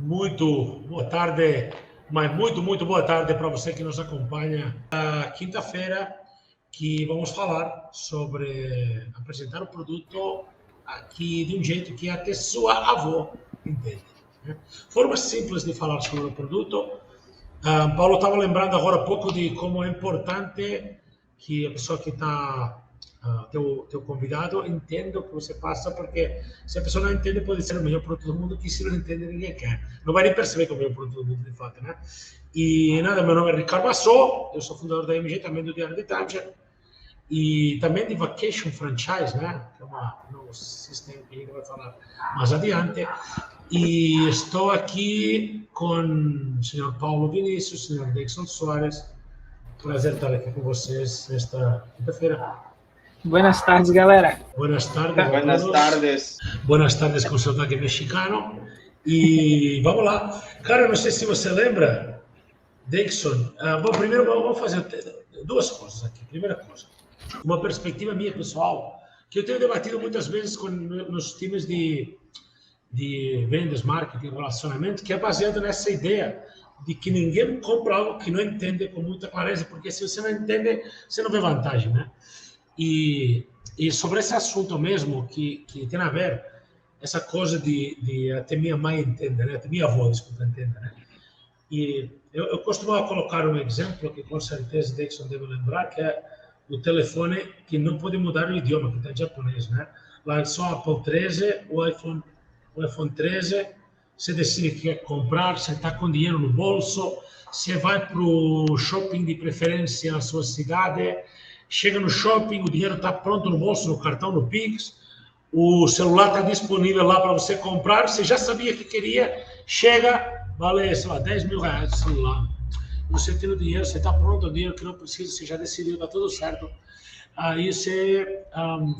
Muito boa tarde, mas muito boa tarde para você que nos acompanha. A quinta-feira que vamos falar sobre apresentar o produto aqui de um jeito que até sua avó entende, né? Forma simples de falar sobre o produto. Paulo estava lembrando agora há pouco de como é importante que a pessoa que está, teu convidado, entenda o que você passa, porque se a pessoa não entende, pode ser o melhor produto do mundo, que se não entende, ninguém quer. Não vai nem perceber que é o melhor produto do mundo, de fato, né? E nada, meu nome é Ricardo Massot, eu sou fundador da MG, também do Diário de Tanger, e também de Vacation Franchise, né? Que é um novo sistema que a gente vai falar mais adiante. E estou aqui com o senhor Paulo Vinícius, o senhor Dixon Soares. Prazer estar aqui com vocês nesta quinta-feira. Buenas tardes, galera. Buenas tardes. Buenas tardes. Buenas tardes com sotaque mexicano. E vamos lá. Cara, não sei se você lembra, Dixon. Bom, primeiro vamos fazer duas coisas aqui. Primeira coisa, uma perspectiva minha pessoal, que eu tenho debatido muitas vezes nos times de vendas, marketing, relacionamento, que é baseado nessa ideia de que ninguém compra algo que não entende com muita clareza, porque se você não entende, você não vê vantagem, né? E sobre esse assunto mesmo, que tem a ver, essa coisa de até minha mãe entende, né? Até minha avó, desculpa, entende, né? E eu costumo colocar um exemplo que com certeza Dixon deve lembrar, que é o telefone que não pode mudar o idioma, que está em japonês, né? Lançou a Apple 13, o iPhone 13, você decide que quer comprar, você está com dinheiro no bolso, você vai para o shopping de preferência na sua cidade, chega no shopping, o dinheiro está pronto no bolso, no cartão, no Pix, o celular está disponível lá para você comprar, você já sabia que queria, chega, vale, sei lá, 10 mil reais o celular, você tem o dinheiro, você está pronto, o dinheiro que não precisa, você já decidiu, está tudo certo. Aí você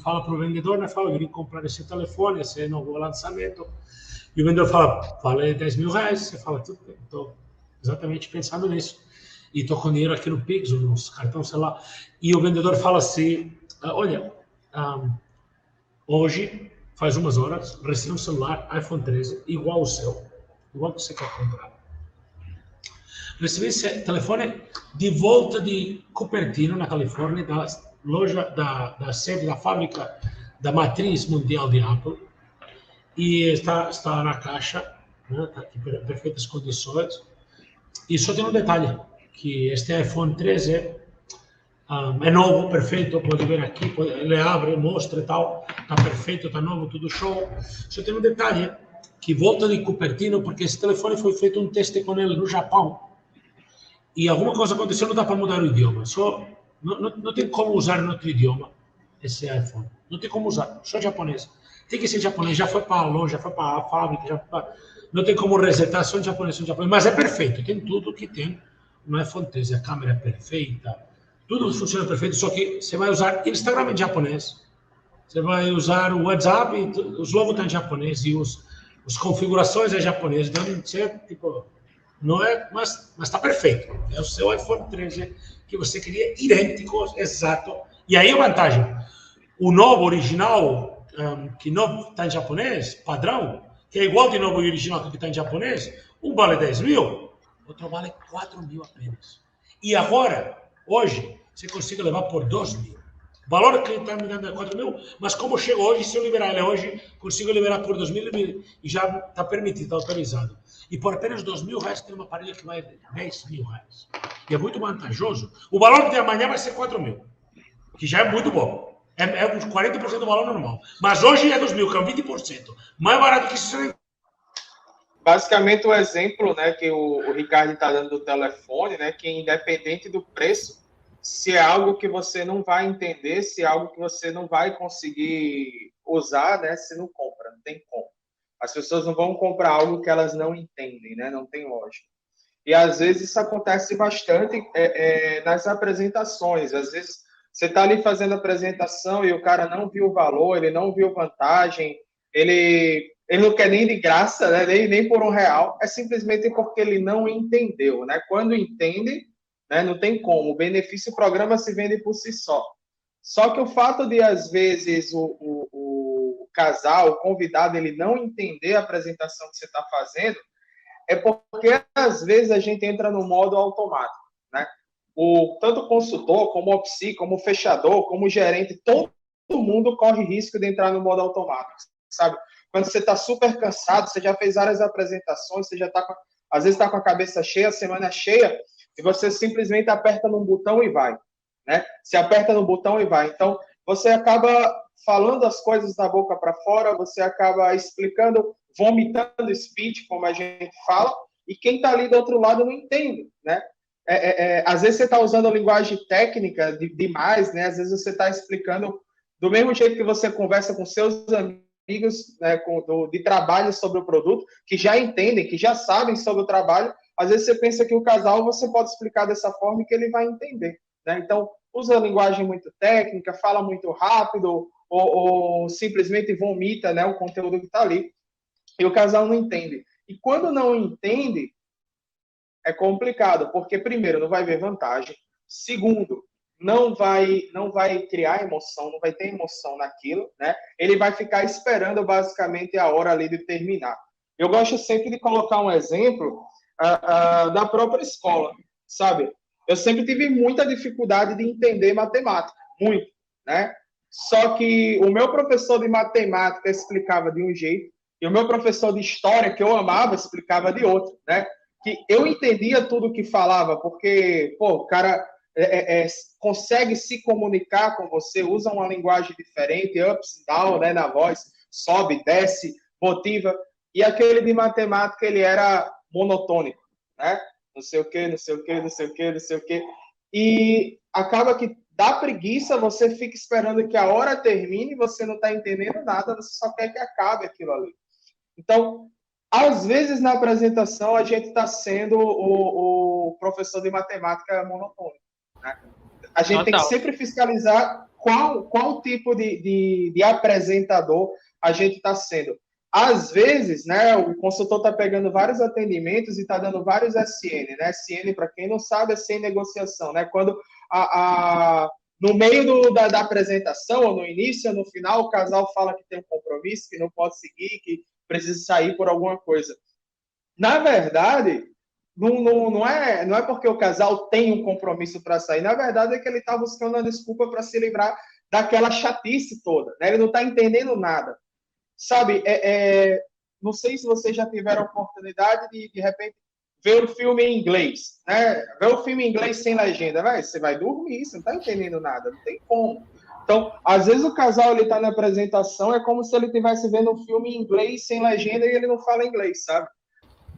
fala para o vendedor, né? Fala, eu vim comprar esse telefone, esse novo lançamento. E o vendedor fala, vale 10 mil reais. Você fala, tudo bem, estou exatamente pensando nisso. E estou com dinheiro aqui no Pix, ou nos cartões, sei lá. E o vendedor fala assim, olha, hoje, faz umas horas, recebi um celular iPhone 13, igual ao seu, igual que você quer comprar. Recebi esse telefone de volta de Cupertino, na Califórnia, da loja, da sede da fábrica da matriz mundial de Apple, e está na caixa, né? Está aqui em perfeitas condições. E só tem um detalhe, que este iPhone 13 é novo, perfeito, pode ver aqui, ele abre, mostra e tal, está perfeito, está novo, tudo show. Só tem um detalhe, que volta de Cupertino, porque esse telefone foi feito um teste com ele no Japão, e alguma coisa aconteceu, não dá para mudar o idioma. Só não tem como usar em outro idioma esse iPhone. Não tem como usar, só japonês. Tem que ser japonês, já foi para a loja, já foi para a fábrica, não tem como resetar, só em japonês, Mas é perfeito, tem tudo que tem no iPhone 13. A câmera é perfeita, tudo funciona perfeito, só que você vai usar Instagram em japonês, você vai usar o WhatsApp, os logos estão em japonês e as configurações é japonês. Então, você, tipo, não é, mas está perfeito. É o seu iPhone 13 que você queria, idêntico, exato. E aí a vantagem, o novo original, que não está em japonês, padrão, que é igual de novo e original que está em japonês, um vale 10 mil, outro vale 4 mil apenas. E agora, hoje, você consegue levar por 2 mil. O valor que ele está me dando é 4 mil, mas como chega hoje, se eu liberar ele hoje, consigo liberar por 2 mil e já está permitido, está autorizado. E por apenas 2 mil reais tem uma aparelho que vai 10 mil reais. E é muito vantajoso. O valor de amanhã vai ser 4 mil, que já é muito bom. É uns 40% do valor normal. Mas hoje é 2 mil, que é 20%. Mais barato que isso. Basicamente, o exemplo, né, que o Ricardo está dando do telefone, né, que independente do preço, se é algo que você não vai entender, se é algo que você não vai conseguir usar, né, você não compra, não tem como. As pessoas não vão comprar algo que elas não entendem, né, não tem lógica. E, às vezes, isso acontece bastante nas apresentações. Às vezes, você está ali fazendo a apresentação e o cara não viu o valor, ele não viu vantagem, ele não quer nem de graça, né? nem por R$1, é simplesmente porque ele não entendeu, né? Quando entende, né, não tem como, o benefício, o programa se vende por si só. Só que o fato de, às vezes, o casal, o convidado, ele não entender a apresentação que você está fazendo, É porque, às vezes, a gente entra no modo automático, né? Tanto o consultor, como o psi, como o fechador, como o gerente, todo mundo corre risco de entrar no modo automático, sabe? Quando você está super cansado, você já fez várias apresentações, você já está, às vezes, está com a cabeça cheia, a semana cheia, e você simplesmente aperta num botão e vai, né? Você aperta no botão e vai. Então, você acaba falando as coisas da boca para fora, você acaba explicando, vomitando speech, como a gente fala, e quem está ali do outro lado não entende, né? Às vezes você está usando a linguagem técnica demais, né? Às vezes você está explicando do mesmo jeito que você conversa com seus amigos, né, de trabalho sobre o produto, que já entendem, que já sabem sobre o trabalho. Às vezes você pensa que o casal você pode explicar dessa forma que ele vai entender, né? Então, usa a linguagem muito técnica, fala muito rápido, ou simplesmente vomita, né, o conteúdo que está ali. E o casal não entende. E quando não entende, é complicado, porque, primeiro, não vai ver vantagem. Segundo, não vai criar emoção, não vai ter emoção naquilo, né? Ele vai ficar esperando, basicamente, a hora ali de terminar. Eu gosto sempre de colocar um exemplo da própria escola, sabe? Eu sempre tive muita dificuldade de entender matemática, muito, né? Só que o meu professor de matemática explicava de um jeito, e o meu professor de história, que eu amava, explicava de outro, né? Que eu entendia tudo que falava, porque, pô, o cara consegue se comunicar com você, usa uma linguagem diferente, ups, down, né, na voz, sobe, desce, motiva. E aquele de matemática, ele era monotônico, né? Não sei o quê, não sei o quê, não sei o quê, não sei o quê. E acaba que dá preguiça, você fica esperando que a hora termine, você não está entendendo nada, você só quer que acabe aquilo ali. Então, às vezes, na apresentação, a gente está sendo o professor de matemática monotônico, né? A gente tem que sempre fiscalizar qual tipo de apresentador a gente está sendo. Às vezes, né, o consultor está pegando vários atendimentos e está dando vários SN, né? SN, para quem não sabe, é sem negociação, né? Quando no meio da apresentação, ou no início ou no final, o casal fala que tem um compromisso, que não pode seguir, que precisa sair por alguma coisa. Na verdade, não é porque o casal tem um compromisso para sair. Na verdade, é que ele está buscando uma desculpa para se livrar daquela chatice toda, né? Ele não está entendendo nada. Sabe, não sei se vocês já tiveram a oportunidade de repente, ver o filme em inglês, né? Ver o filme em inglês sem legenda, você vai dormir, você não está entendendo nada, não tem como. Então, às vezes o casal ele está na apresentação, é como se ele estivesse vendo um filme em inglês sem legenda e ele não fala inglês, sabe?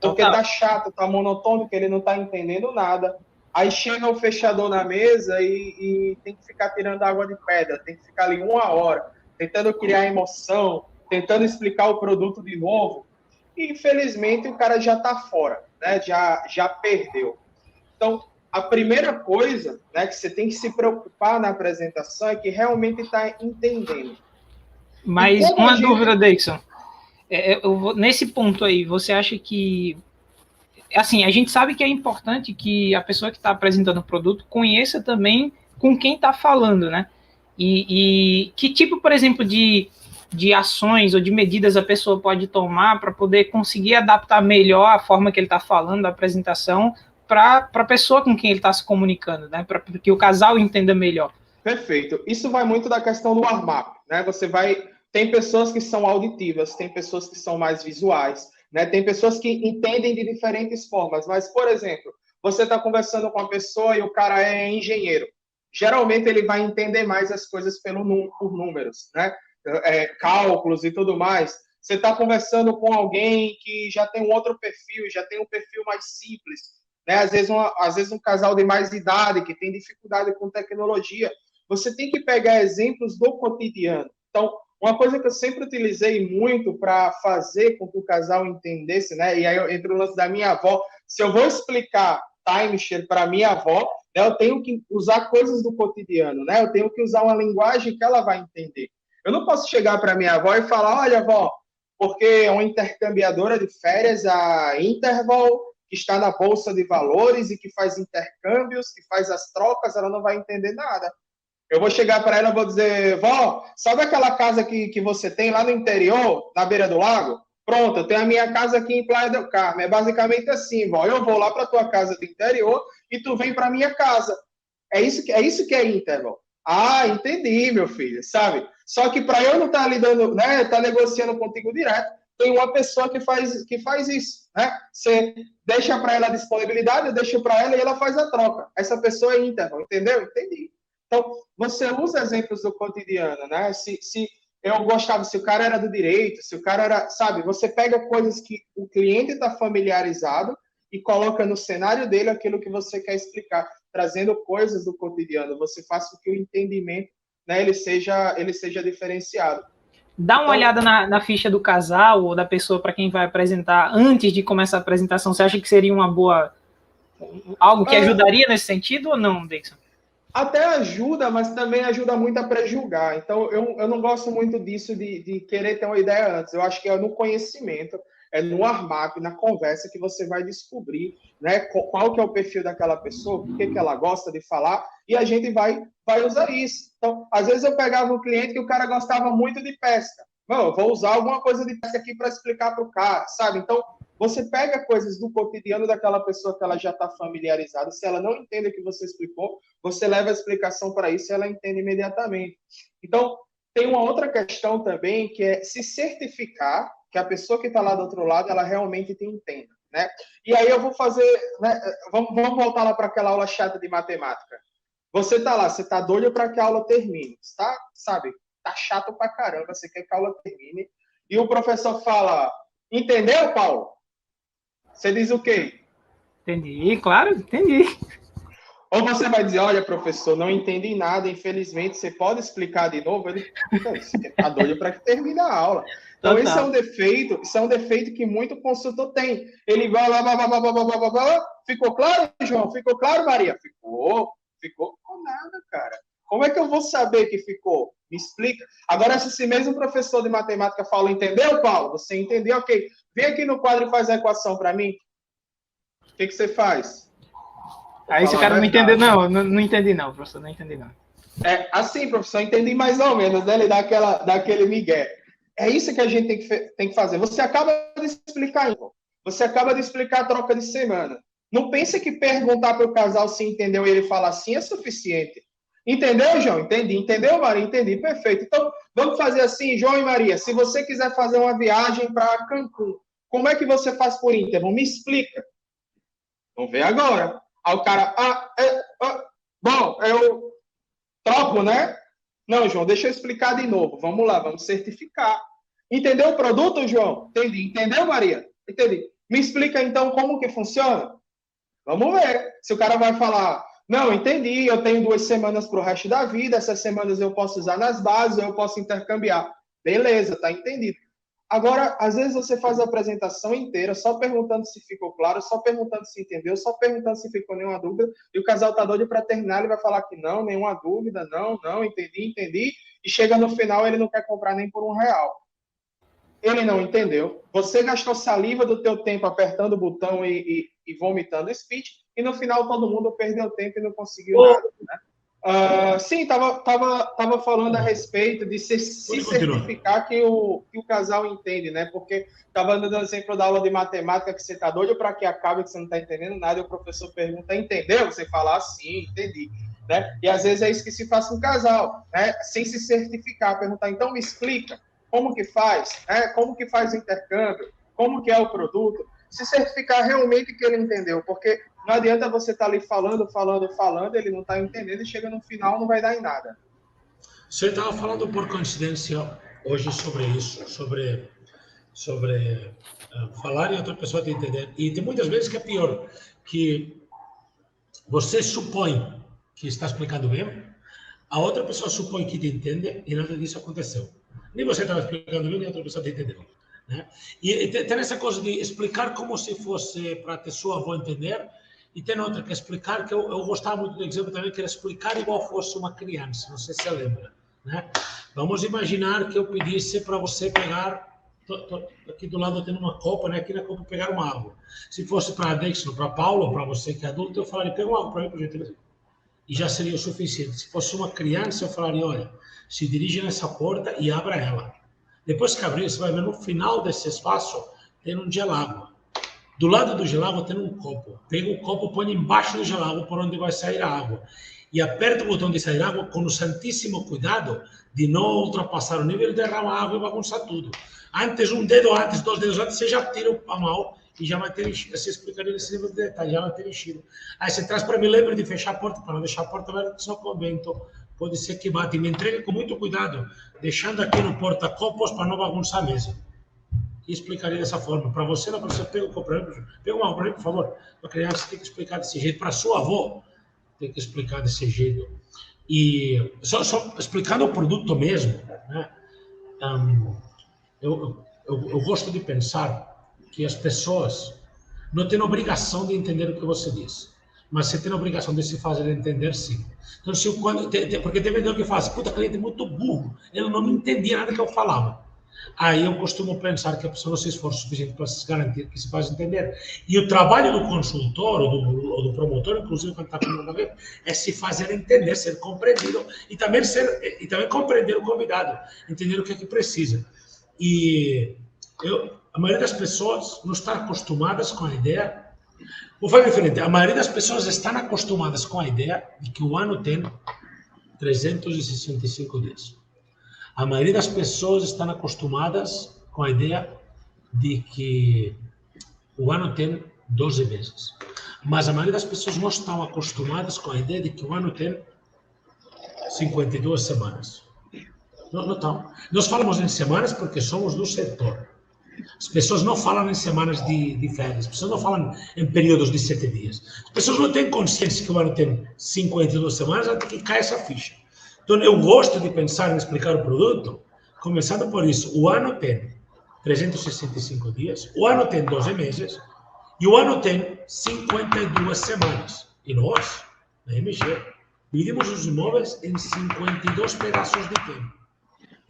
Porque tá chato, tá monotônico, ele não tá entendendo nada. Aí chega o fechador na mesa e tem que ficar tirando água de pedra, tem que ficar ali 1 hora, tentando criar emoção, tentando explicar o produto de novo. E, infelizmente, o cara já tá fora, né? Já perdeu. Então, a primeira coisa, né, que você tem que se preocupar na apresentação é que realmente está entendendo. Mas uma dúvida, Dixon. Nesse ponto aí, você acha que... Assim, a gente sabe que é importante que a pessoa que está apresentando o produto conheça também com quem está falando, né? E que tipo, por exemplo, de ações ou de medidas a pessoa pode tomar para poder conseguir adaptar melhor a forma que ele está falando da apresentação para a pessoa com quem ele está se comunicando, né? Para que o casal entenda melhor. Perfeito. Isso vai muito da questão do warm-up, né? Tem pessoas que são auditivas, tem pessoas que são mais visuais, né? Tem pessoas que entendem de diferentes formas. Mas, por exemplo, você está conversando com uma pessoa e o cara é engenheiro. Geralmente ele vai entender mais as coisas por números, né? Cálculos e tudo mais. Você está conversando com alguém que já tem um outro perfil, já tem um perfil mais simples, né? Às vezes um casal de mais idade que tem dificuldade com tecnologia. Você tem que pegar exemplos do cotidiano. Então, uma coisa que eu sempre utilizei muito para fazer com que o casal entendesse, né? E aí entra o lance da minha avó. Se eu vou explicar timeshare para minha avó, né, eu tenho que usar coisas do cotidiano, né? Eu tenho que usar uma linguagem que ela vai entender. Eu não posso chegar para minha avó e falar, olha, avó, porque é uma intercambiadora de férias, a Interval, que está na Bolsa de Valores e que faz intercâmbios, que faz as trocas, ela não vai entender nada. Eu vou chegar para ela e vou dizer, vó, sabe aquela casa que você tem lá no interior, na beira do lago? Pronto, eu tenho a minha casa aqui em Playa del Carmen. É basicamente assim, vó. Eu vou lá para tua casa do interior e tu vem para minha casa. É isso que é Inter, Ah, entendi, meu filho, sabe? Só que para eu não estar lidando, né, estar negociando contigo direto, tem uma pessoa que faz isso, né? Você deixa para ela a disponibilidade, eu deixo para ela e ela faz a troca. Essa pessoa é Inter, entendeu? Entendi. Então, você usa exemplos do cotidiano, né? Se eu gostava, se o cara era do direito, se o cara era, sabe? Você pega coisas que o cliente está familiarizado e coloca no cenário dele aquilo que você quer explicar, trazendo coisas do cotidiano. Você faz com que o entendimento, né, ele seja diferenciado. Dá uma olhada na ficha do casal ou da pessoa para quem vai apresentar antes de começar a apresentação. Você acha que seria uma boa... algo que ajudaria nesse sentido ou não, Dixon? Até ajuda, mas também ajuda muito a pré-julgar. Então, eu não gosto muito disso de querer ter uma ideia antes. Eu acho que é no conhecimento, é no armário, na conversa que você vai descobrir, né, qual que é o perfil daquela pessoa, o que ela gosta de falar, e a gente vai usar isso. Então, às vezes eu pegava um cliente que o cara gostava muito de pesca. Não, eu vou usar alguma coisa de pesca aqui para explicar para o cara, sabe? Então, você pega coisas do cotidiano daquela pessoa que ela já está familiarizada. Se ela não entende o que você explicou, você leva a explicação para isso e ela entende imediatamente. Então, tem uma outra questão também, que é se certificar que a pessoa que está lá do outro lado, ela realmente te entenda, né? E aí eu vou fazer, né? Vamos voltar lá para aquela aula chata de matemática. Você está lá, você está doido para que a aula termine, tá? Sabe? Tá chato pra caramba, você quer que a aula termine. E o professor fala, entendeu, Paulo? Você diz o quê? Entendi, claro, entendi. Ou você vai dizer, olha, professor, não entendi nada, infelizmente, você pode explicar de novo? Ele, você tá doido para que termine a aula. Então, isso é um defeito que muito consultor tem. Ele vai lá, ficou claro, João? Ficou claro, Maria? Ficou com nada, cara. Como é que eu vou saber que ficou? Me explica. Agora, se esse mesmo professor de matemática fala, entendeu, Paulo? Você entendeu? Ok. Vem aqui no quadro e faz a equação para mim. O que você faz? Aí se o cara não entender, não entendi não, professor, não entendi não. É assim, professor, entendi mais ou menos, né? Ele dá aquele migué. É isso que a gente tem que fazer. Você acaba de explicar, você acaba de explicar a troca de semana. Não pense que perguntar para o casal se entendeu e ele falar assim é suficiente. Entendeu, João? Entendi. Entendeu, Maria? Entendi. Perfeito. Então, vamos fazer assim, João e Maria. Se você quiser fazer uma viagem para Cancún, como é que você faz por Interno? Me explica. Vamos ver agora. Aí o cara, bom, eu troco, né? Não, João, deixa eu explicar de novo. Vamos lá, vamos certificar. Entendeu o produto, João? Entendi. Entendeu, Maria? Entendi. Me explica, então, como que funciona? Vamos ver. Se o cara vai falar, não, entendi, eu tenho 2 semanas para o resto da vida, essas semanas eu posso usar nas bases, eu posso intercambiar. Beleza, tá entendido. Agora, às vezes você faz a apresentação inteira só perguntando se ficou claro, só perguntando se entendeu, só perguntando se ficou nenhuma dúvida, e o casal tá doido para terminar, ele vai falar que não, nenhuma dúvida, não, entendi, e chega no final ele não quer comprar nem por R$1. Ele não entendeu. Você gastou saliva do teu tempo apertando o botão e vomitando speech, e no final todo mundo perdeu tempo e não conseguiu nada, né? Sim, tava falando a respeito de se certificar que o casal entende, né? Porque estava dando exemplo da aula de matemática que você está doido para que acabe, que você não está entendendo nada, e o professor pergunta, entendeu? Você fala, sim, entendi. Né? E às vezes é isso que se faz com o casal, né? Sem se certificar, perguntar, então me explica como que faz, né? Como que faz o intercâmbio, como que é o produto, se certificar realmente que ele entendeu, porque não adianta você estar ali falando, ele não está entendendo e chega no final não vai dar em nada. Você estava falando por coincidência hoje sobre isso, sobre falar e outra pessoa te entender. E tem muitas vezes que é pior, que você supõe que está explicando bem, a outra pessoa supõe que te entende e nada disso aconteceu. Nem você estava explicando bem, nem a outra pessoa te entendeu. Né? E tem essa coisa de explicar como se fosse para a pessoa avó entender, e tem outra que é explicar, que eu gostava muito do exemplo também, que era explicar igual fosse uma criança, não sei se você lembra. Né? Vamos imaginar que eu pedisse para você pegar, aqui do lado tem uma copa, né? Aqui na copa pegar uma água. Se fosse para a Dixon, para Paulo, para você que é adulto, eu falaria, pega uma água para mim, por gentileza. E já seria o suficiente. Se fosse uma criança, eu falaria, olha, se dirige nessa porta e abra ela. Depois que abrir, você vai ver no final desse espaço tem um gelágua. Do lado do gelágua tem um copo. Pega o copo, põe embaixo do gelágua por onde vai sair a água. E aperta o botão de sair água com o santíssimo cuidado de não ultrapassar o nível, derramar água e bagunçar tudo. Antes, um dedo antes, 2 dedos antes, você já tira a mão e já vai ter enchido. Você explicaria nesse nível de detalhe, já vai ter enchido. Aí você traz para mim, lembra de fechar a porta, para não deixar a porta aberta, senão com o vento pode ser que bate. E me entregue com muito cuidado, deixando aqui no porta-copos para não bagunçar a mesa. E explicaria dessa forma. Para você, não precisa pega o copo, pega uma copa, por favor. Para a criança tem que explicar desse jeito. Para sua avó, tem que explicar desse jeito. E só explicando o produto mesmo, né? Eu gosto de pensar que as pessoas não têm obrigação de entender o que você diz, mas você tem a obrigação de se fazer entender, sim. Então, porque tem vendedor que fala assim, puta, cliente é muito burro, ele não me entendia nada que eu falava. Aí eu costumo pensar que a pessoa não se esforça o suficiente para se garantir que se faz entender. E o trabalho do consultor ou do promotor, inclusive quando está comigo alguém, é se fazer entender, ser compreendido e também compreender o convidado, entender o que é que precisa. E a maioria das pessoas não está acostumadas com a ideia. Vou falar diferente. A maioria das pessoas estão acostumadas com a ideia de que o ano tem 365 dias. A maioria das pessoas estão acostumadas com a ideia de que o ano tem 12 meses. Mas a maioria das pessoas não estão acostumadas com a ideia de que o ano tem 52 semanas. Não estão. Nós falamos em semanas porque somos do setor. As pessoas não falam em semanas de férias. As pessoas não falam em períodos de 7 dias. As pessoas não têm consciência que o ano tem 52 semanas até que cai essa ficha. Então, eu gosto de pensar em explicar o produto, começando por isso. O ano tem 365 dias, o ano tem 12 meses, e o ano tem 52 semanas. E nós, na MG, dividimos os imóveis em 52 pedaços de tempo.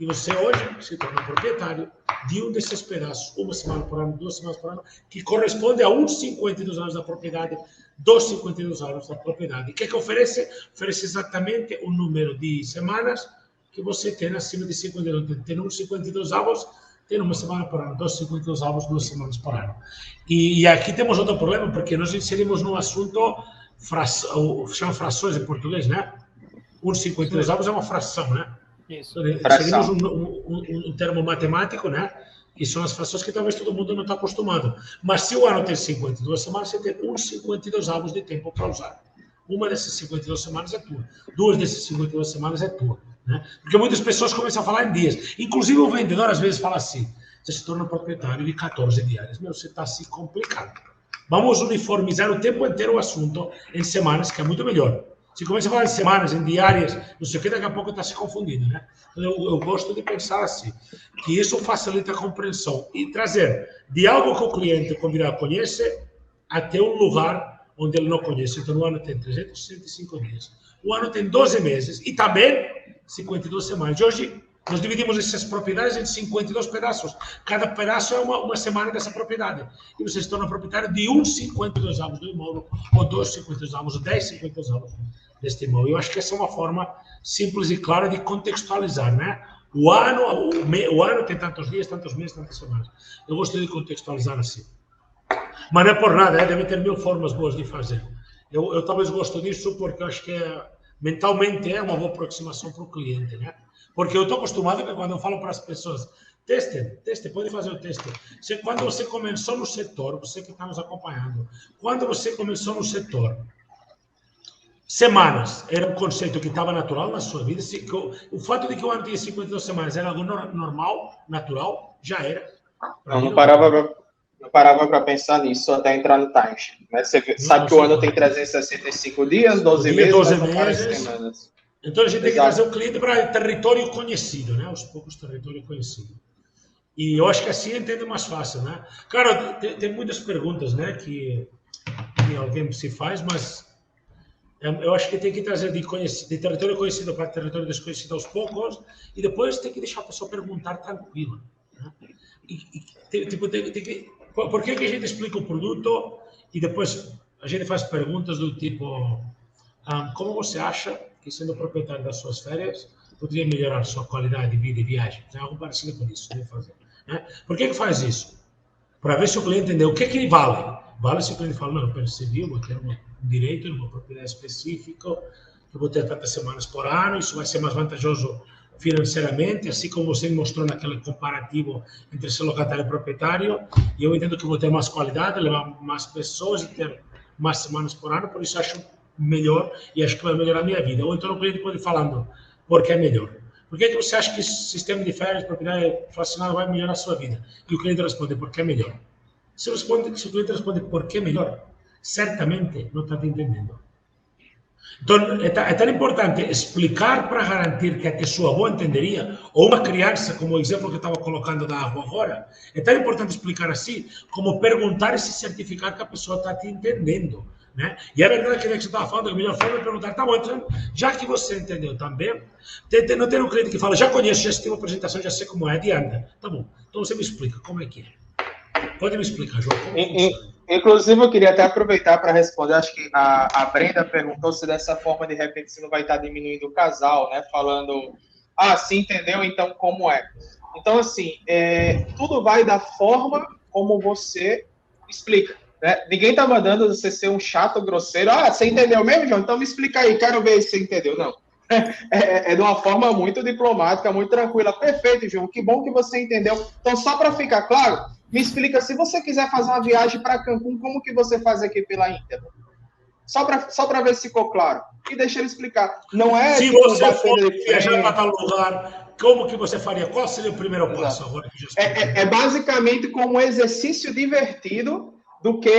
E você hoje se torna proprietário de um desses pedaços, 1 semana por ano, 2 semanas por ano, que corresponde a uns 52 anos da propriedade, dos 52 anos da propriedade. O que é que oferece? Oferece exatamente o número de semanas que você tem acima de 52. Tem uns 52 avos, tem 1 semana por ano, 2 52 avos, 2 semanas por ano. E aqui temos outro problema, porque nós inserimos no assunto, chama frações em português, né? Uns 52 avos é uma fração, né? Isso. Inserimos um termo matemático, né? Que são as frações que talvez todo mundo não está acostumado. Mas se o ano tem 52 semanas, você tem uns 52 avos de tempo para usar. Uma dessas 52 semanas é tua. 2 dessas 52 semanas é tua. Né? Porque muitas pessoas começam a falar em dias. Inclusive o vendedor às vezes fala assim, você se torna proprietário de 14 diárias. Meu, você está se complicando. Vamos uniformizar o tempo inteiro o assunto em semanas, que é muito melhor. Se começa a falar em semanas, em diárias, não sei o que, daqui a pouco está se confundindo, né? Eu gosto de pensar assim, que isso facilita a compreensão e trazer de algo que o cliente convidado conhece até um lugar onde ele não conhece. Então, o ano tem 365 dias. O ano tem 12 meses e também 52 semanas. E hoje, nós dividimos essas propriedades em 52 pedaços. Cada pedaço é uma semana dessa propriedade. E você se torna proprietário de uns 52 avos do imóvel, ou 2 52 avos, ou 10 52 avos deste imóvel. Eu acho que essa é uma forma simples e clara de contextualizar, né? O ano tem tantos dias, tantos meses, tantas semanas. Eu gosto de contextualizar assim. Mas não é por nada, deve ter 1000 formas boas de fazer. Eu talvez gosto disso porque eu acho que mentalmente é uma boa aproximação para o cliente, né? Porque eu estou acostumado que quando eu falo para as pessoas, testem, pode fazer o teste. Quando você começou no setor, você que está nos acompanhando, quando você começou no setor, semanas era um conceito que estava natural na sua vida. O fato de que o ano tinha 52 semanas era algo normal, natural, já era. Não parava para pensar nisso até entrar no timesheet. Né? Você sabe que o ano tem 365 dias, 12 meses, 12 meses. Então, a gente tem que trazer o cliente para território conhecido, né? Aos poucos, território conhecido. E eu acho que assim entende mais fácil, né? Claro, tem muitas perguntas, né? Que alguém se faz, mas eu acho que tem que trazer de território conhecido para território desconhecido aos poucos e depois tem que deixar a pessoa perguntar tranquila. Né? Por que a gente explica o produto e depois a gente faz perguntas do tipo como você acha que, sendo proprietário das suas férias, poderia melhorar sua qualidade de vida e viagem. Tem algo parecido com isso, deve fazer. Né? Por que faz isso? Para ver se o cliente entendeu o que ele vale. Vale se o cliente fala, não, eu percebi, eu vou ter um direito numa propriedade específica, eu vou ter tantas semanas por ano, isso vai ser mais vantajoso financeiramente, assim como você mostrou naquele comparativo entre ser locatário e proprietário, e eu entendo que vou ter mais qualidade, levar mais pessoas e ter mais semanas por ano, por isso acho melhor e acho que vai melhorar a minha vida. Ou então o cliente pode ir falando, por que é melhor? Por que você acha que esse sistema de férias, propriedade fracionada vai melhorar a sua vida? E o cliente responde, por que é melhor? Se o cliente responde, por que é melhor? Certamente não está te entendendo. Então, é tão importante explicar para garantir que a pessoa boa entenderia, ou uma criança, como o exemplo que eu estava colocando da água agora, é tão importante explicar assim, como perguntar e se certificar que a pessoa está te entendendo. Né? E é verdade que você estava falando, a melhor forma é perguntar, tá bom, então, já que você entendeu também, não tem um cliente que fala, já conheço, já assisti uma apresentação, já sei como é, adianta. Tá bom, então você me explica como é que é. Pode me explicar, João, como funciona? Inclusive, eu queria até aproveitar para responder, acho que a Brenda perguntou se dessa forma, de repente, você não vai estar diminuindo o casal, né? Falando, se entendeu, então como é? Então, assim, tudo vai da forma como você explica, né? Ninguém está mandando você ser um chato, grosseiro. Você entendeu mesmo, João? Então me explica aí, quero ver se você entendeu. Não. É de uma forma muito diplomática, muito tranquila. Perfeito, João, que bom que você entendeu. Então, só para ficar claro, me explica, se você quiser fazer uma viagem para Cancún, como que você faz aqui pela Inter? Só para ver se ficou claro. E deixa ele explicar. Não é... Se você for viajar para tal lugar, como que você faria? Qual seria o primeiro passo? Agora que é basicamente como um exercício divertido do que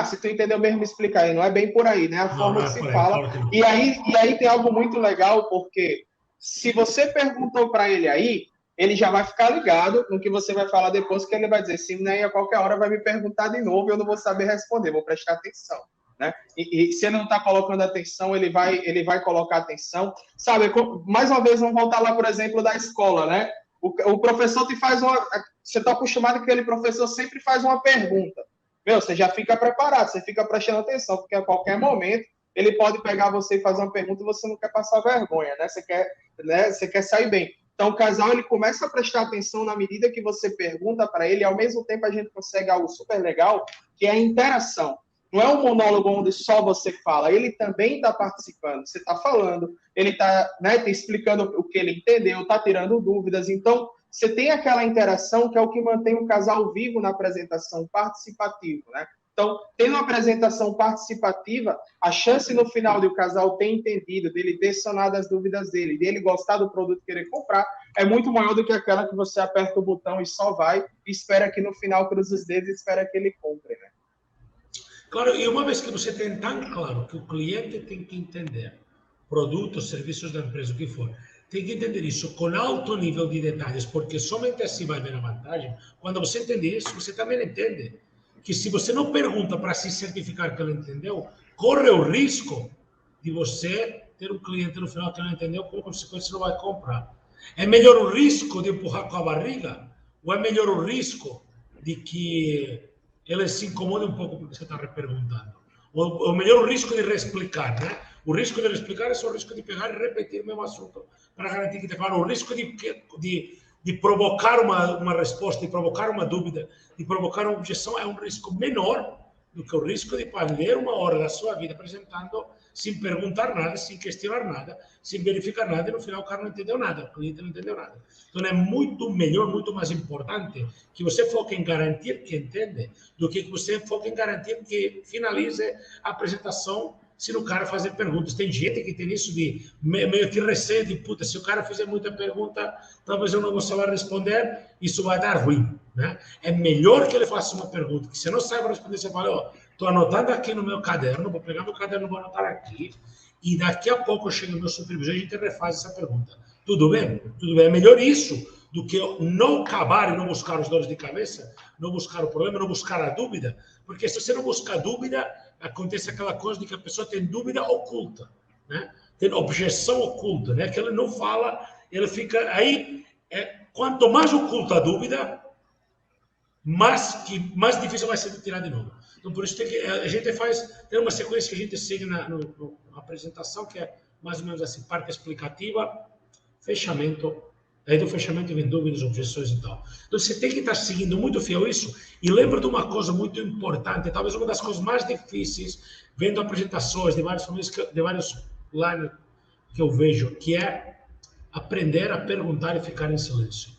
se tu entendeu mesmo, me explica aí. Não é bem por aí, né? A forma que se fala. E aí tem algo muito legal, porque se você perguntou para ele aí, ele já vai ficar ligado no que você vai falar depois, que ele vai dizer, sim, né? E a qualquer hora vai me perguntar de novo e eu não vou saber responder, vou prestar atenção. Né? E se ele não está colocando atenção, ele vai colocar atenção. Sabe, mais uma vez, vamos voltar lá, por exemplo, da escola, né? O professor te faz uma... Você está acostumado que aquele professor sempre faz uma pergunta. Você já fica preparado, você fica prestando atenção, porque a qualquer momento ele pode pegar você e fazer uma pergunta e você não quer passar vergonha, né? Você quer sair bem. Então, o casal, ele começa a prestar atenção na medida que você pergunta para ele, e ao mesmo tempo a gente consegue algo super legal, que é a interação. Não é um monólogo onde só você fala, ele também está participando. Você está falando, ele está explicando o que ele entendeu, está tirando dúvidas. Então, você tem aquela interação que é o que mantém o casal vivo na apresentação, participativo, né? Então, tendo uma apresentação participativa, a chance no final de o casal ter entendido, dele ter sanado as dúvidas dele, dele gostar do produto e querer comprar, é muito maior do que aquela que você aperta o botão e só vai, e espera que no final cruze os dedos e espera que ele compre, né? Claro, e uma vez que você tem tão claro que o cliente tem que entender produtos, serviços da empresa, o que for, tem que entender isso com alto nível de detalhes, porque somente assim vai ver a vantagem. Quando você entende isso, você também entende que se você não pergunta para se certificar que ele entendeu, corre o risco de você ter um cliente no final que não entendeu, como consequência não vai comprar. É melhor o risco de empurrar com a barriga, ou é melhor o risco de que ele se incomode um pouco porque você está reperguntando? Ou melhor o risco de reexplicar, né? O risco de reexplicar é só o risco de pegar e repetir o mesmo assunto para garantir que está claro. O risco de provocar uma resposta, de provocar uma dúvida, de provocar uma objeção é um risco menor do que o risco de perder uma hora da sua vida apresentando sem perguntar nada, sem questionar nada, sem verificar nada, e no final o cara não entendeu nada, o cliente não entendeu nada. Então é muito melhor, muito mais importante que você foque em garantir que entende, do que você foque em garantir que finalize a apresentação se o cara fazer perguntas. Tem gente que tem isso de meio que receio de, puta, se o cara fizer muita pergunta, talvez eu não vou saber responder, isso vai dar ruim, né? É melhor que ele faça uma pergunta, que se não saiba responder, você fala, estou anotando aqui no meu caderno, vou pegar meu caderno, vou anotar aqui, e daqui a pouco eu chego no meu supervisor e a gente refaz essa pergunta. Tudo bem? Tudo bem. É melhor isso do que não acabar e não buscar os dores de cabeça, não buscar o problema, não buscar a dúvida, porque se você não buscar dúvida, acontece aquela coisa de que a pessoa tem dúvida oculta, né? Tem objeção oculta, né? Que ele não fala, ele fica aí. Quanto mais oculta a dúvida, mais difícil vai ser de tirar de novo. Então, por isso a gente tem uma sequência que a gente segue na apresentação, que é mais ou menos assim, parte explicativa, fechamento. Aí do fechamento vem dúvidas, objeções e tal. Então você tem que estar seguindo muito fiel isso. E lembra de uma coisa muito importante, talvez uma das coisas mais difíceis, vendo apresentações de várias famílias, de vários liners que eu vejo, que é aprender a perguntar e ficar em silêncio.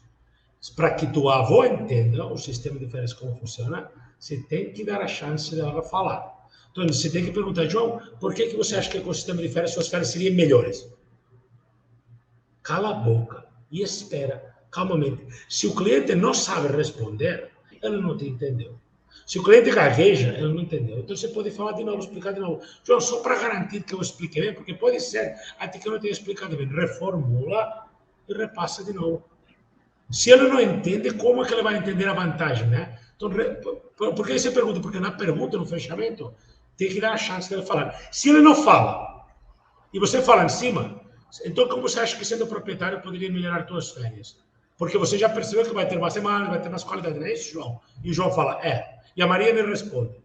Para que tua avó entenda o sistema de diferença como funciona, você tem que dar a chance dela falar. Então você tem que perguntar, João, por que você acha que com o sistema de férias suas férias seriam melhores? Cala a boca e espera calmamente. Se o cliente não sabe responder, ele não te entendeu. Se o cliente gagueja, ele não entendeu. Então você pode falar de novo, explicar de novo. João, só para garantir que eu explique bem, porque pode ser até que eu não tenha explicado bem. Reformula e repassa de novo. Se ele não entende, como é que ele vai entender a vantagem, né? Então, por que você pergunta? Porque na pergunta, no fechamento, tem que dar a chance dele falar. Se ele não fala, e você fala em cima, então como você acha que sendo proprietário poderia melhorar suas férias? Porque você já percebeu que vai ter uma semana, vai ter mais qualidade, não é isso, João? E o João fala, é. E a Maria me responde.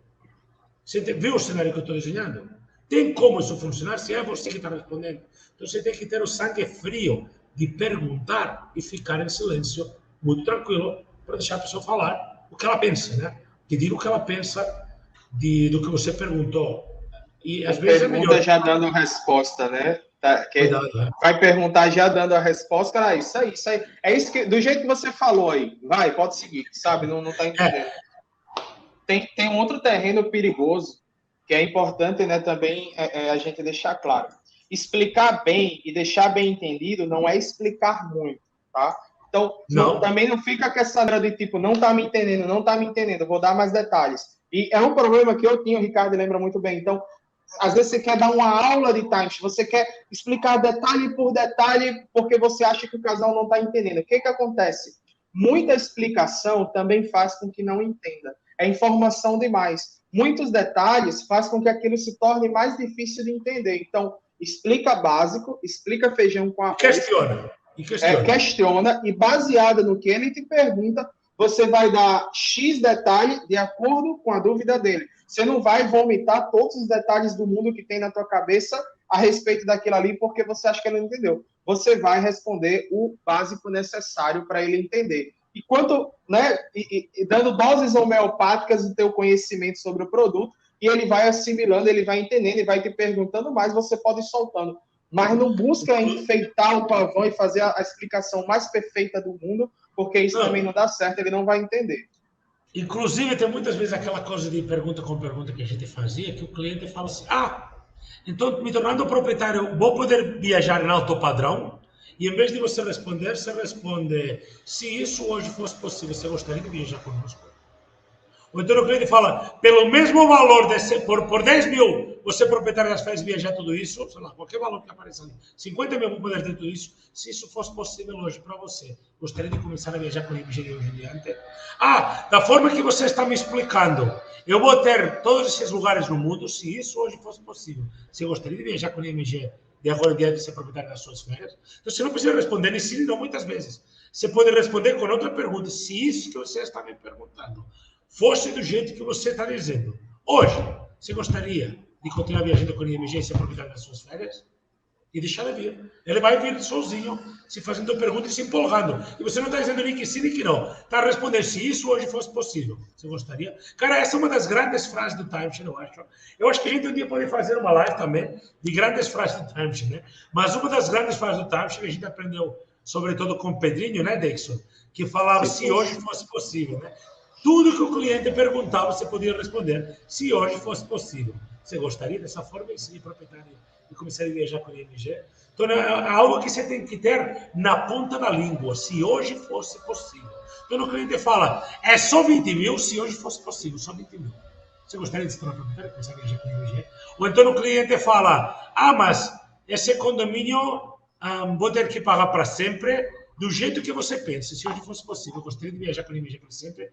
Você viu o cenário que eu estou desenhando? Tem como isso funcionar se é você que está respondendo? Então você tem que ter o sangue frio de perguntar e ficar em silêncio, muito tranquilo, para deixar a pessoa falar o que ela pensa, né? Pedir o que ela pensa do que você perguntou. E às vezes é melhor. Pergunta já dando a resposta, né? Cuidado, né? Vai perguntar já dando a resposta, cara, isso aí. É isso que, do jeito que você falou aí. Vai, pode seguir, sabe? Não tá entendendo. Tem um outro terreno perigoso, que é importante, né, também a gente deixar claro. Explicar bem e deixar bem entendido não é explicar muito, tá? Então, também não fica com essa de tipo, não tá me entendendo, vou dar mais detalhes. E é um problema que eu tinha, o Ricardo lembra muito bem. Então, às vezes você quer dar uma aula de timesheet, você quer explicar detalhe por detalhe, porque você acha que o casal não está entendendo. O que acontece? Muita explicação também faz com que não entenda. É informação demais. Muitos detalhes faz com que aquilo se torne mais difícil de entender. Então, explica básico, explica feijão com arroz. Questiona, e baseado no que ele te pergunta, você vai dar X detalhe de acordo com a dúvida dele. Você não vai vomitar todos os detalhes do mundo que tem na tua cabeça a respeito daquilo ali, porque você acha que ele não entendeu. Você vai responder o básico necessário para ele entender. E quanto, né, e dando doses homeopáticas do teu conhecimento sobre o produto, e ele vai assimilando, ele vai entendendo, ele vai te perguntando mais, você pode ir soltando. Mas não busca enfeitar o pavão e fazer a explicação mais perfeita do mundo, porque isso também não dá certo, ele não vai entender. Inclusive, tem muitas vezes aquela coisa de pergunta com pergunta que a gente fazia, que o cliente fala assim, então, me tornando proprietário, vou poder viajar em alto padrão? E em vez de você responder, você responde, se isso hoje fosse possível, você gostaria de viajar conosco? Ou então o cliente fala, pelo mesmo valor, por 10 mil, você proprietário das férias viajar tudo isso, sei lá, qualquer valor que apareça ali, 50 mil para poder ter tudo isso, se isso fosse possível hoje para você, gostaria de começar a viajar com o IMG de hoje em diante? Da forma que você está me explicando, eu vou ter todos esses lugares no mundo, se isso hoje fosse possível, você gostaria de viajar com o IMG de agora em diante, ser proprietário das suas férias? Então você não precisa responder nem sim, não muitas vezes. Você pode responder com outra pergunta, se isso que você está me perguntando fosse do jeito que você está dizendo, hoje, você gostaria de continuar viajando com o IMG e ser proprietário das suas férias? E deixar ele vir. Ele vai vir sozinho, se fazendo perguntas e se empolgando. E você não está dizendo nem que sim, nem que não. Está respondendo se isso hoje fosse possível. Você gostaria? Cara, essa é uma das grandes frases do timesheet, eu acho. Eu acho que a gente um dia pode fazer uma live também de grandes frases do timesheet, né? Mas uma das grandes frases do timesheet a gente aprendeu, sobretudo com o Pedrinho, né, Dixon? Que falava se hoje fosse possível, né? Tudo que o cliente perguntava, você podia responder se hoje fosse possível. Você gostaria dessa forma de ser proprietário e começar a viajar com o IMG? Então, é algo que você tem que ter na ponta da língua, se hoje fosse possível. Então, o cliente fala, é só 20 mil se hoje fosse possível, só 20 mil. Você gostaria de ser proprietário e começar a viajar com o IMG? Ou então o cliente fala, mas esse condomínio vou ter que pagar para sempre, do jeito que você pensa. Se hoje fosse possível, gostaria de viajar com o IMG para sempre?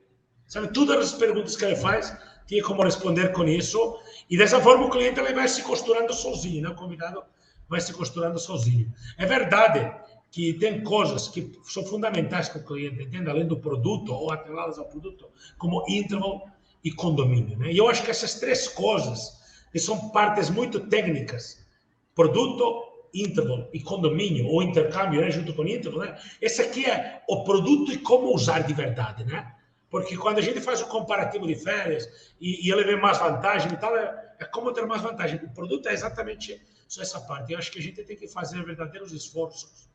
Sabe, todas as perguntas que ele faz, tinha como responder com isso, e dessa forma o cliente ele vai se costurando sozinho, né? O convidado vai se costurando sozinho. É verdade que tem coisas que são fundamentais que o cliente entenda, além do produto, ou atreladas ao produto, como interval e condomínio, né? E eu acho que essas três coisas, que são partes muito técnicas, produto, interval e condomínio, ou intercâmbio, né, junto com o interval, né? Esse aqui é o produto e como usar de verdade, né? Porque quando a gente faz o comparativo de férias e ele vê mais vantagem e tal, é como ter mais vantagem. O produto é exatamente só essa parte. Eu acho que a gente tem que fazer verdadeiros esforços.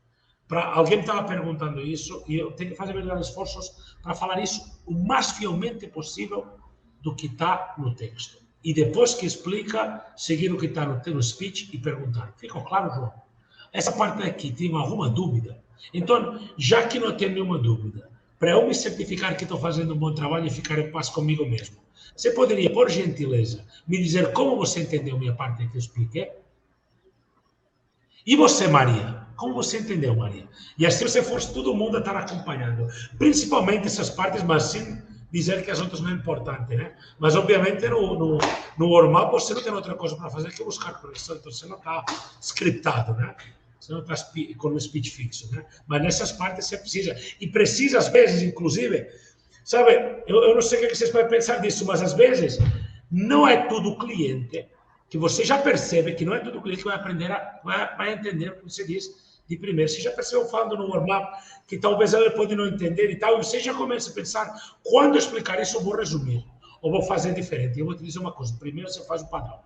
Alguém estava perguntando isso, e eu tenho que fazer verdadeiros esforços para falar isso o mais fielmente possível do que está no texto. E depois que explica, seguir o que está no speech e perguntar. Ficou claro, João? Essa parte aqui, tem alguma dúvida? Então, já que não tem nenhuma dúvida, para eu me certificar que estou fazendo um bom trabalho e ficar em paz comigo mesmo, você poderia, por gentileza, me dizer como você entendeu a minha parte que eu expliquei? E você, Maria? Como você entendeu, Maria? E assim você fosse todo mundo a estar acompanhando. Principalmente essas partes, mas sem dizer que as outras não é importante, né? Mas, obviamente, no warm-up você não tem outra coisa para fazer que buscar correção. Então, você não está scriptado, né? Você não está com um speech fixo, né? Mas nessas partes você precisa. E precisa, às vezes, inclusive... Sabe, eu não sei o que vocês podem pensar disso, mas, às vezes, não é tudo o cliente... que você já percebe que não é todo cliente que vai aprender, vai entender o que você diz de primeiro. Você já percebeu falando no warm-up que talvez ele pode não entender e tal, e você já começa a pensar, quando eu explicar isso eu vou resumir, ou vou fazer diferente. Eu vou te dizer uma coisa, primeiro você faz o padrão.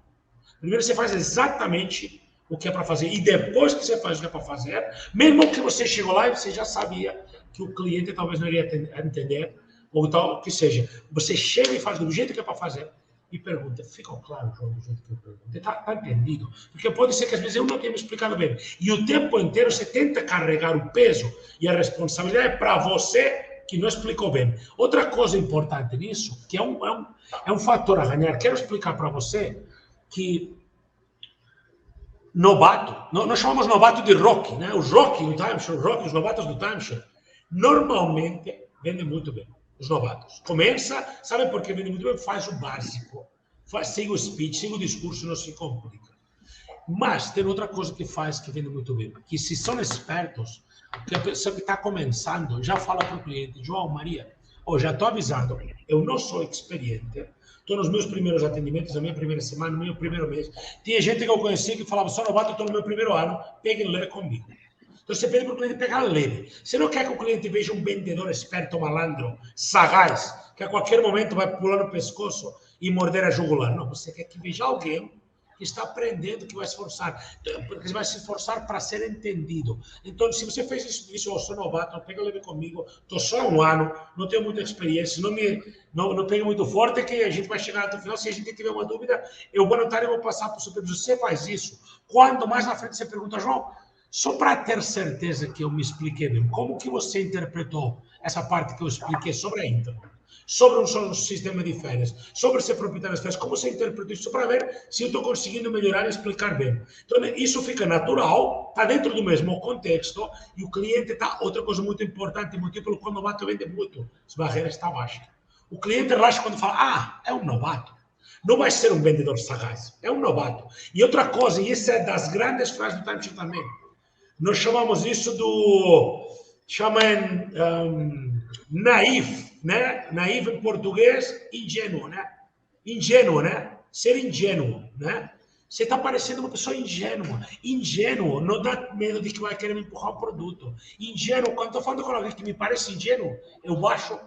Primeiro você faz exatamente o que é para fazer, e depois que você faz o que é para fazer, mesmo que você chegou lá e você já sabia que o cliente talvez não iria entender, ou tal, que seja, você chega e faz do jeito que é para fazer, e pergunta, ficou claro, João, do jeito que eu pergunto? Está entendido? Porque pode ser que às vezes eu não tenha me explicado bem. E o tempo inteiro você tenta carregar o peso e a responsabilidade para você que não explicou bem. Outra coisa importante nisso, que é um fator a ganhar, quero explicar para você que novato, nós chamamos novato de Rocky, né? Os Rocky do timeshare, os novatos do timeshare, normalmente vendem muito bem. Os novatos. Começa, sabe por que vende muito bem? Faz o básico. Siga o speech, siga o discurso, não se complica. Mas tem outra coisa que faz que vende muito bem. Que se são espertos, que a pessoa que está começando já fala para o cliente, João, Maria, já estou avisando, eu não sou experiente, estou nos meus primeiros atendimentos, na minha primeira semana, no meu primeiro mês. Tinha gente que eu conhecia que falava, sou novato, estou no meu primeiro ano, pegue e leve comigo. Então, você pede para o cliente pegar leve. Você não quer que o cliente veja um vendedor esperto, malandro, sagaz, que a qualquer momento vai pular no pescoço e morder a jugular. Não, você quer que veja alguém que está aprendendo, que vai se esforçar. Porque vai se esforçar para ser entendido. Então, se você fez isso, disse, eu sou novato, pega leve comigo, estou só há um ano, não tenho muita experiência, não pega muito forte, que a gente vai chegar até o final. Se a gente tiver uma dúvida, eu vou anotar e vou passar para o supervisor. Você faz isso. Quando mais na frente você pergunta, João, só para ter certeza que eu me expliquei bem, como que você interpretou essa parte que eu expliquei sobre a internet, sobre um sistema de férias, sobre ser proprietário das férias, como você interpretou isso, para ver se eu estou conseguindo melhorar e explicar bem. Então, isso fica natural, está dentro do mesmo contexto, e o cliente está, outra coisa muito importante, motivo pelo qual o novato vende muito, as barreiras estão baixas. O cliente relaxa quando fala, é um novato. Não vai ser um vendedor sagaz, é um novato. E outra coisa, e essa é das grandes frases do timeshare também, nós chamamos isso naif, né? Naif em português, ingênuo, né? Ingênuo, né? Ser ingênuo, né? Você está parecendo uma pessoa ingênua. Ingênuo não dá medo de que vai querer me empurrar o produto. Ingênuo, quando estou falando com alguém que me parece ingênuo, eu baixo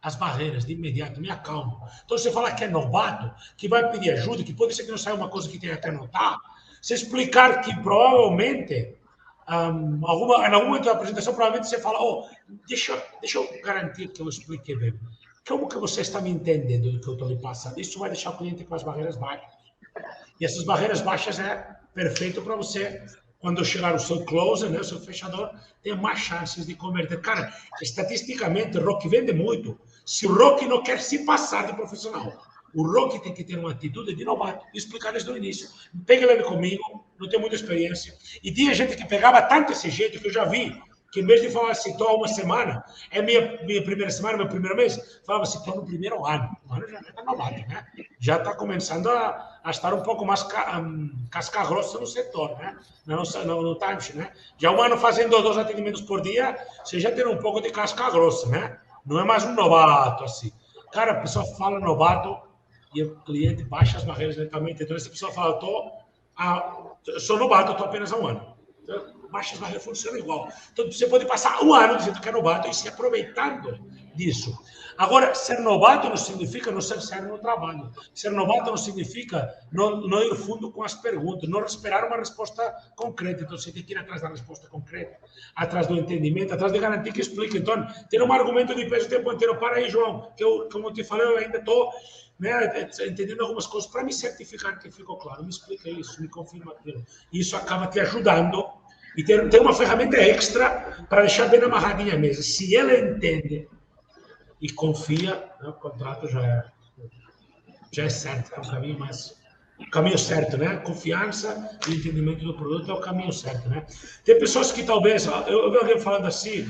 as barreiras de imediato, me acalmo. Então, você fala que é novato, que vai pedir ajuda, que pode ser que não saia uma coisa que tenha que anotar, você explicar que provavelmente... em algum momento da apresentação, provavelmente você fala, deixa eu garantir que eu expliquei bem. Como que você está me entendendo do que eu estou lhe passando? Isso vai deixar o cliente com as barreiras baixas. E essas barreiras baixas é perfeito para você, quando chegar o seu closer, né, o seu fechador, ter mais chances de converter. Cara, estatisticamente, o Rocky vende muito. Se o Rocky não quer se passar de profissional, o Rocky tem que ter uma atitude de novato e explicar desde o início. Pega ele comigo, não tenho muita experiência. E tinha gente que pegava tanto esse jeito que eu já vi, que em vez de falar assim, estou há uma semana, é minha primeira semana, meu primeiro mês, falava assim, estou no primeiro ano. O ano já está novato, né? Já está começando a estar um pouco mais casca grossa no setor, né? No timeshare, né? Já um ano fazendo 2 atendimentos por dia, você já tem um pouco de casca grossa, né? Não é mais um novato, assim. Cara, a pessoa fala novato, e o cliente baixa as barreiras lentamente. Então, essa pessoa fala, sou novato, estou apenas há um ano. Então, baixas barreiras funciona igual. Então, você pode passar um ano dizendo que é novato e se aproveitando disso. Agora, ser novato não significa não ser sério no trabalho. Ser novato não significa não ir fundo com as perguntas, não esperar uma resposta concreta. Então, você tem que ir atrás da resposta concreta, atrás do entendimento, atrás de garantir que explique. Então, ter um argumento de peso o tempo inteiro. Para aí, João, que eu, como eu te falei, eu ainda estou entendendo algumas coisas para me certificar que ficou claro. Me explica isso, me confirma aquilo. Isso acaba te ajudando. E tem uma ferramenta extra para deixar bem amarradinha a mesa. Se ela entende e confia, né, o contrato já é certo, é o caminho certo, né? Confiança e entendimento do produto é o caminho certo, né? Tem pessoas que talvez, eu vi alguém falando assim,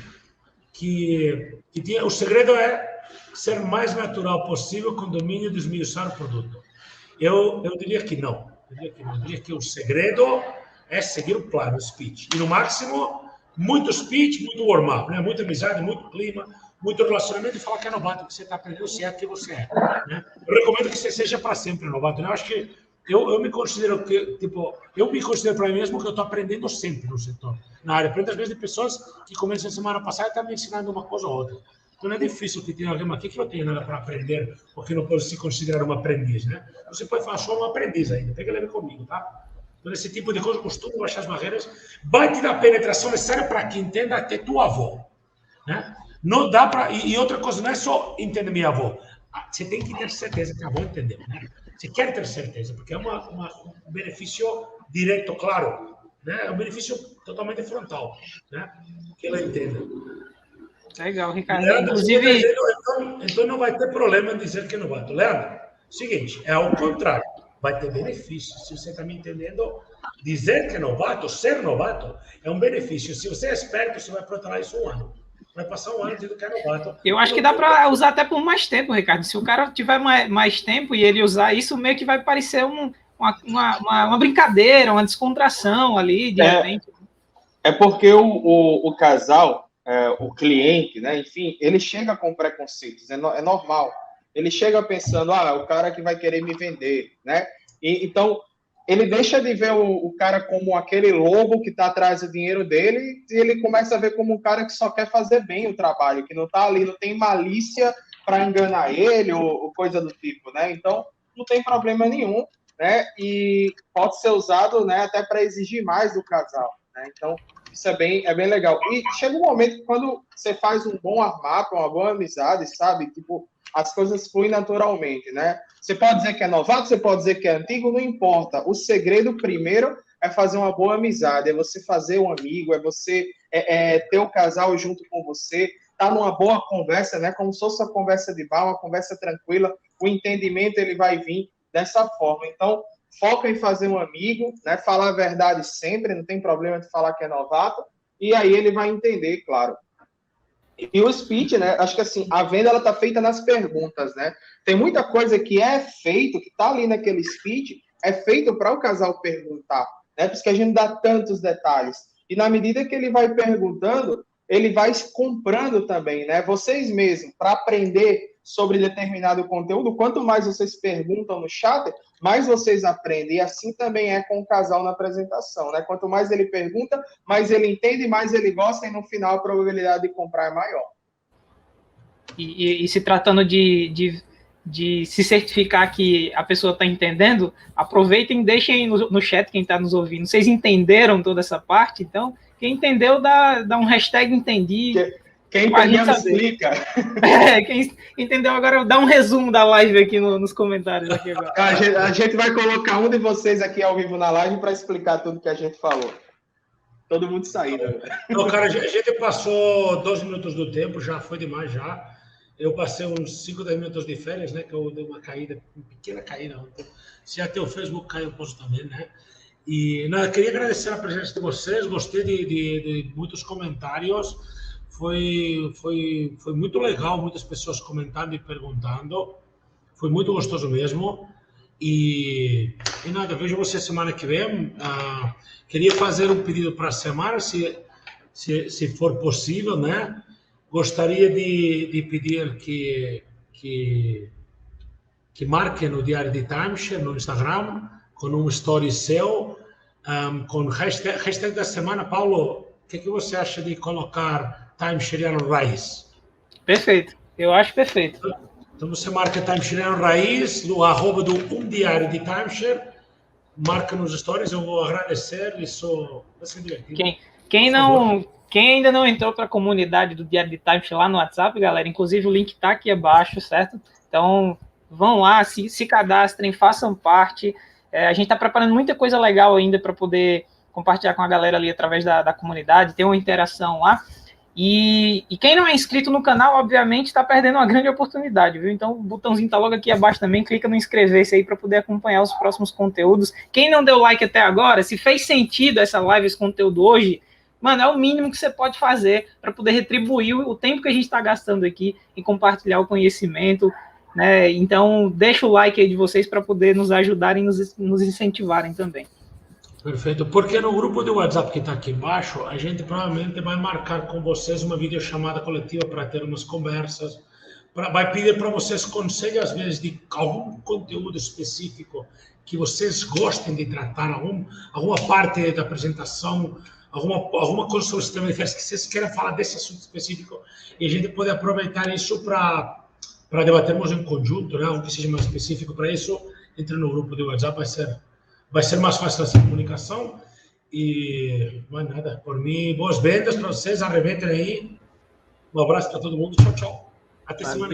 que o segredo é ser mais natural possível com domínio e desmiuçar o produto. Eu diria que não. Eu diria que o segredo é seguir o plano, o speech. E no máximo, muito speech, muito warm-up, né? Muita amizade, muito clima, muito relacionamento e falar que é novato, que você está aprendendo, se é que você é. Né? Eu recomendo que você seja para sempre novato. Né? Eu acho que eu me considero que, tipo, eu me considero para mim mesmo que eu estou aprendendo sempre no setor, na área. Aprendo às vezes de pessoas que começam a semana passada e estão me ensinando uma coisa ou outra. Então não é difícil que tenha alguém aqui que não tenha nada para aprender, porque não pode se considerar um aprendiz, né? Você pode falar só um aprendiz ainda, pega leve comigo, tá? Então esse tipo de coisa costuma baixar as barreiras, vai te dar a penetração necessária para que entenda até tua avó, né? Não dá para. E outra coisa, não é só entender minha avó. Você tem que ter certeza que a avó entendeu, né? Você quer ter certeza, porque é um benefício direto, claro, né? É um benefício totalmente frontal, né? Que ela entenda. Legal, Ricardo. Leandro, Inclusive. Então não vai ter problema em dizer que é novato. Leandro, seguinte, é ao contrário. Vai ter benefício. Se você está me entendendo, dizer que é novato, ser novato, é um benefício. Se você é esperto, você vai protelar isso um ano. Vai passar um ano dizendo que é novato. Eu acho que dá para usar até por mais tempo, Ricardo. Se o cara tiver mais tempo e ele usar isso, meio que vai parecer uma brincadeira, uma descontração ali, de repente. É porque o casal, o cliente, né, enfim, ele chega com preconceitos, é normal. Ele chega pensando, o cara que vai querer me vender, né? Então, ele deixa de ver o cara como aquele lobo que está atrás do dinheiro dele e ele começa a ver como um cara que só quer fazer bem o trabalho, que não está ali, não tem malícia para enganar ele ou coisa do tipo, né? Então, não tem problema nenhum, né? E pode ser usado, né, até para exigir mais do casal, né? Então, isso é bem legal. E chega um momento que quando você faz um bom armap, uma boa amizade, sabe? Tipo, as coisas fluem naturalmente, né? Você pode dizer que é novato, você pode dizer que é antigo, não importa. O segredo, primeiro, é fazer uma boa amizade, é você fazer um amigo, é você ter o casal junto com você, tá numa boa conversa, né? Como se fosse uma conversa de bar, uma conversa tranquila, o entendimento ele vai vir dessa forma. Então, foca em fazer um amigo, né? Falar a verdade sempre, não tem problema de falar que é novato, e aí ele vai entender, claro. E o speech, né? Acho que assim, a venda ela tá feita nas perguntas, né? Tem muita coisa que é feito, que tá ali naquele speech, é feito para o casal perguntar, né? Por isso que a gente dá tantos detalhes. E na medida que ele vai perguntando, ele vai comprando também, né? Vocês mesmos, para aprender sobre determinado conteúdo, quanto mais vocês perguntam no chat, mais vocês aprendem. E assim também é com o casal na apresentação, né? Quanto mais ele pergunta, mais ele entende, mais ele gosta, e no final a probabilidade de comprar é maior. E se tratando de se certificar que a pessoa está entendendo, aproveitem e deixem no chat quem está nos ouvindo. Vocês entenderam toda essa parte? Então, quem entendeu, dá um hashtag entendi. Quem entendeu, explica. Quem entendeu agora, dá um resumo da live aqui nos comentários. Aqui agora. A gente vai colocar um de vocês aqui ao vivo na live para explicar tudo que a gente falou. Todo mundo saído. Não, cara, a gente passou 12 minutos do tempo, já foi demais já. Eu passei uns 5, 10 minutos de férias, né? Que eu dei uma caída, uma pequena caída ontem. Se até o Facebook caiu, eu posso também, né? E eu queria agradecer a presença de vocês, gostei de muitos comentários. Foi muito legal, muitas pessoas comentando e perguntando. Foi muito gostoso mesmo. E nada, vejo você semana que vem. Queria fazer um pedido para a semana, se for possível, né? Gostaria de pedir que marquem no Diário de Timeshare, no Instagram, com um story seu, com hashtag da semana. Paulo, o que você acha de colocar timeshare raiz? Perfeito, eu acho perfeito. Então você marca timeshare raiz no @ do Diário de Timeshare, marca nos stories, eu vou agradecer, isso vai ser divertido. Quem ainda não entrou para a comunidade do Diário de Timeshare lá no WhatsApp, galera, inclusive o link está aqui abaixo, certo? Então vão lá, se cadastrem, façam parte. A gente está preparando muita coisa legal ainda para poder compartilhar com a galera ali através da comunidade, ter uma interação lá. E quem não é inscrito no canal, obviamente, está perdendo uma grande oportunidade, viu? Então, o botãozinho está logo aqui abaixo também, clica no inscrever-se aí para poder acompanhar os próximos conteúdos. Quem não deu like até agora, se fez sentido essa live, esse conteúdo hoje, mano, é o mínimo que você pode fazer para poder retribuir o tempo que a gente está gastando aqui em compartilhar o conhecimento, né? Então, deixa o like aí de vocês para poder nos ajudarem e nos incentivarem também. Perfeito, porque no grupo de WhatsApp que está aqui embaixo, a gente provavelmente vai marcar com vocês uma videochamada coletiva para ter umas conversas, vai pedir para vocês conselhos, às vezes, de algum conteúdo específico que vocês gostem de tratar, alguma parte da apresentação, alguma coisa sobre o sistema de férias que vocês queiram falar desse assunto específico, e a gente pode aproveitar isso para debatermos em conjunto, né? Algo que seja mais específico para isso, entre no grupo de WhatsApp, vai ser mais fácil essa comunicação. E mais nada, por mim, boas vendas para vocês, arrebentem aí. Um abraço para todo mundo, tchau, tchau. Até semana.